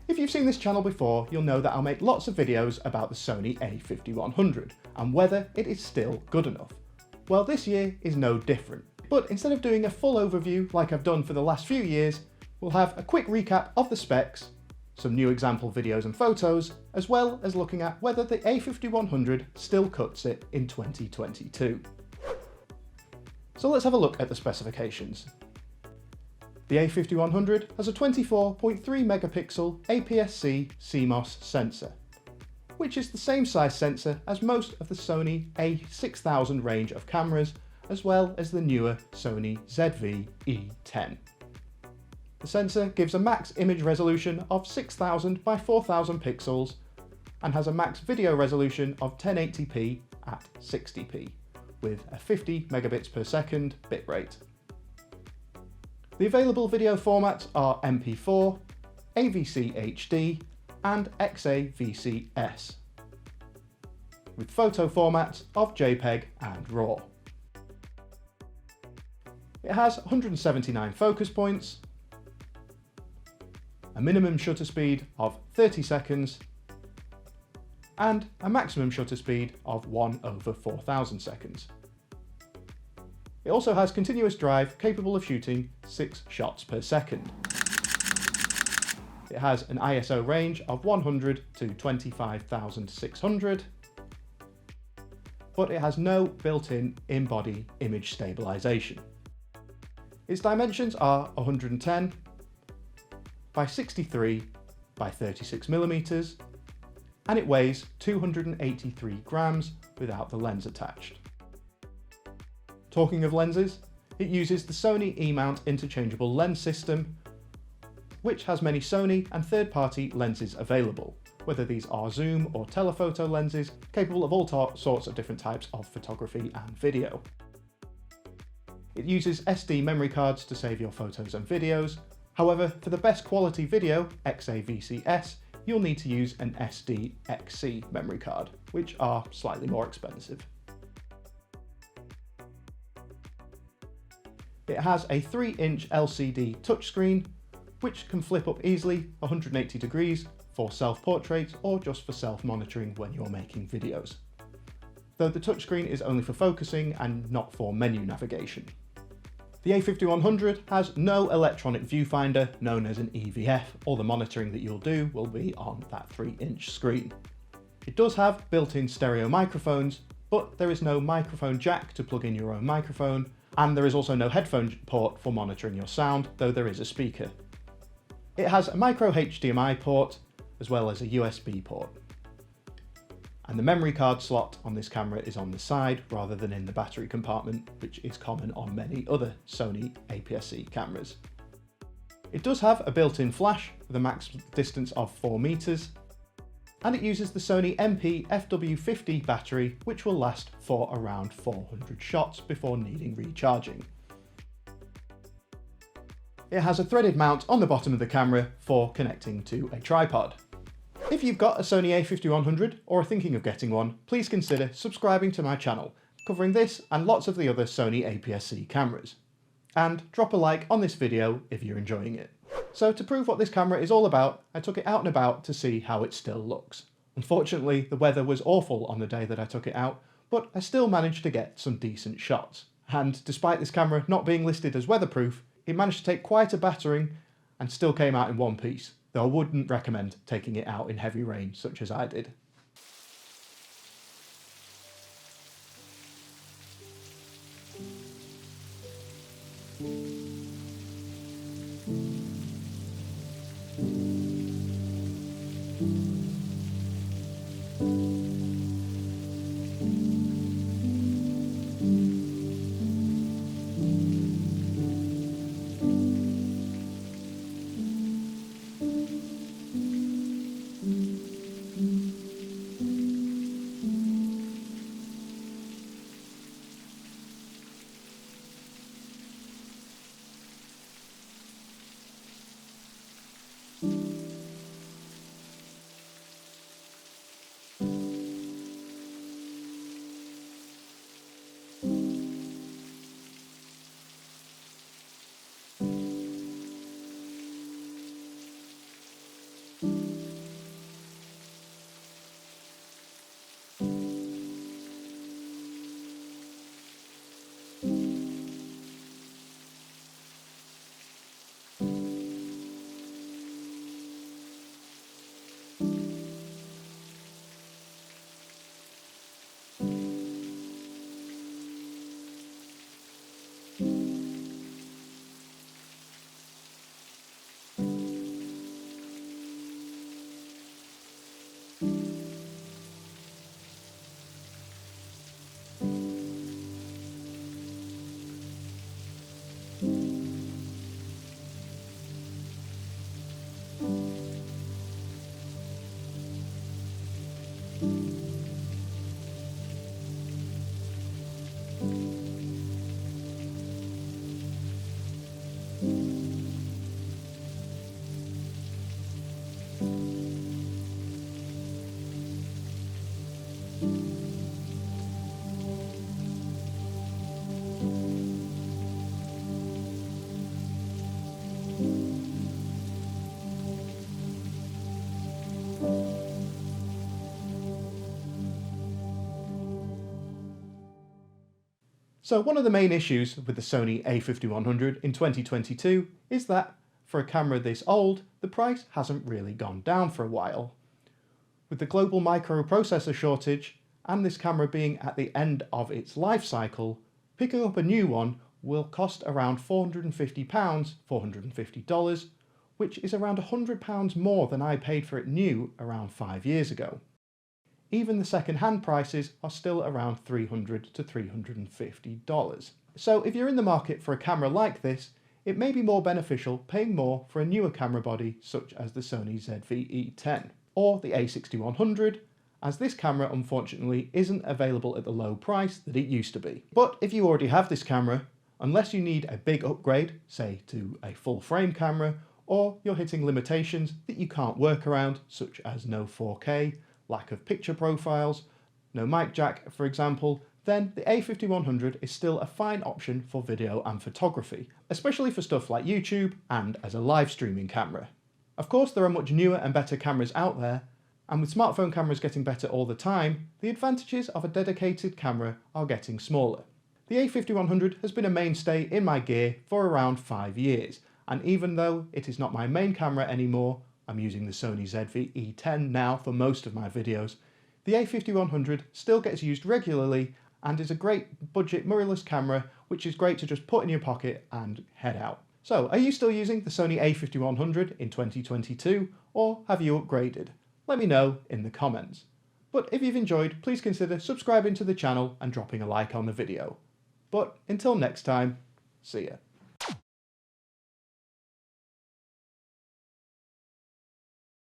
If you've seen this channel before, you'll know that I'll make lots of videos about the Sony a5100 and whether it is still good enough. Well, this year is no different, but instead of doing a full overview like I've done for the last few years, we'll have a quick recap of the specs, some new example videos and photos, as well as looking at whether the a5100 still cuts it in 2022. So let's have a look at the specifications. The a5100 has a 24.3 megapixel APS-C CMOS sensor, which is the same size sensor as most of the Sony a6000 range of cameras, as well as the newer Sony ZV-E10. The sensor gives a max image resolution of 6000 by 4000 pixels and has a max video resolution of 1080p at 60p with a 50 megabits per second bitrate. The available video formats are MP4, AVC HD and XAVCS, with photo formats of JPEG and RAW. It has 179 focus points, a minimum shutter speed of 30 seconds, and a maximum shutter speed of 1/4000 seconds. It also has continuous drive capable of shooting 6 shots per second. It has an ISO range of 100 to 25,600, but it has no built-in in-body image stabilization. Its dimensions are 110 by 63 by 36 millimeters, and it weighs 283 grams without the lens attached. Talking of lenses, it uses the Sony E-mount interchangeable lens system, which has many Sony and third-party lenses available, whether these are zoom or telephoto lenses, capable of all sorts of different types of photography and video. It uses SD memory cards to save your photos and videos. However, for the best quality video, XAVCS, you'll need to use an SD-XC memory card, which are slightly more expensive. It has a 3-inch LCD touchscreen, which can flip up easily 180 degrees for self-portrait or just for self-monitoring when you're making videos. Though the touchscreen is only for focusing and not for menu navigation. The a5100 has no electronic viewfinder known as an EVF. All the monitoring that you'll do will be on that 3-inch screen. It does have built-in stereo microphones, but there is no microphone jack to plug in your own microphone, and there is also no headphone port for monitoring your sound, though there is a speaker. It has a micro HDMI port, as well as a USB port. And the memory card slot on this camera is on the side rather than in the battery compartment, which is common on many other Sony APS-C cameras. It does have a built-in flash with a max distance of 4 meters, and it uses the Sony MP FW50 battery, which will last for around 400 shots before needing recharging. It has a threaded mount on the bottom of the camera for connecting to a tripod. If you've got a Sony a5100 or are thinking of getting one, please consider subscribing to my channel, covering this and lots of the other Sony APS-C cameras. And drop a like on this video if you're enjoying it. So to prove what this camera is all about, I took it out and about to see how it still looks. Unfortunately, the weather was awful on the day that I took it out, but I still managed to get some decent shots. And despite this camera not being listed as weatherproof, it managed to take quite a battering and still came out in one piece, though I wouldn't recommend taking it out in heavy rain such as I did. So one of the main issues with the Sony a5100 in 2022 is that for a camera this old, the price hasn't really gone down for a while. With the global microprocessor shortage and this camera being at the end of its life cycle, picking up a new one will cost around £450, $450, which is around £100 more than I paid for it new around 5 years ago. Even the second-hand prices are still around $300 to $350. So if you're in the market for a camera like this, it may be more beneficial paying more for a newer camera body such as the Sony ZV-E10 or the a6100, as this camera unfortunately isn't available at the low price that it used to be. But if you already have this camera, unless you need a big upgrade, say to a full frame camera, or you're hitting limitations that you can't work around, such as no 4K, lack of picture profiles, no mic jack for example, then the a5100 is still a fine option for video and photography, especially for stuff like YouTube and as a live streaming camera. Of course there are much newer and better cameras out there, and with smartphone cameras getting better all the time, the advantages of a dedicated camera are getting smaller. The a5100 has been a mainstay in my gear for around 5 years, and even though it is not my main camera anymore, I'm using the Sony ZV-E10 now for most of my videos, the a5100 still gets used regularly and is a great budget mirrorless camera which is great to just put in your pocket and head out. So, are you still using the Sony a5100 in 2022, or have you upgraded? Let me know in the comments. But if you've enjoyed, please consider subscribing to the channel and dropping a like on the video. But until next time, see ya.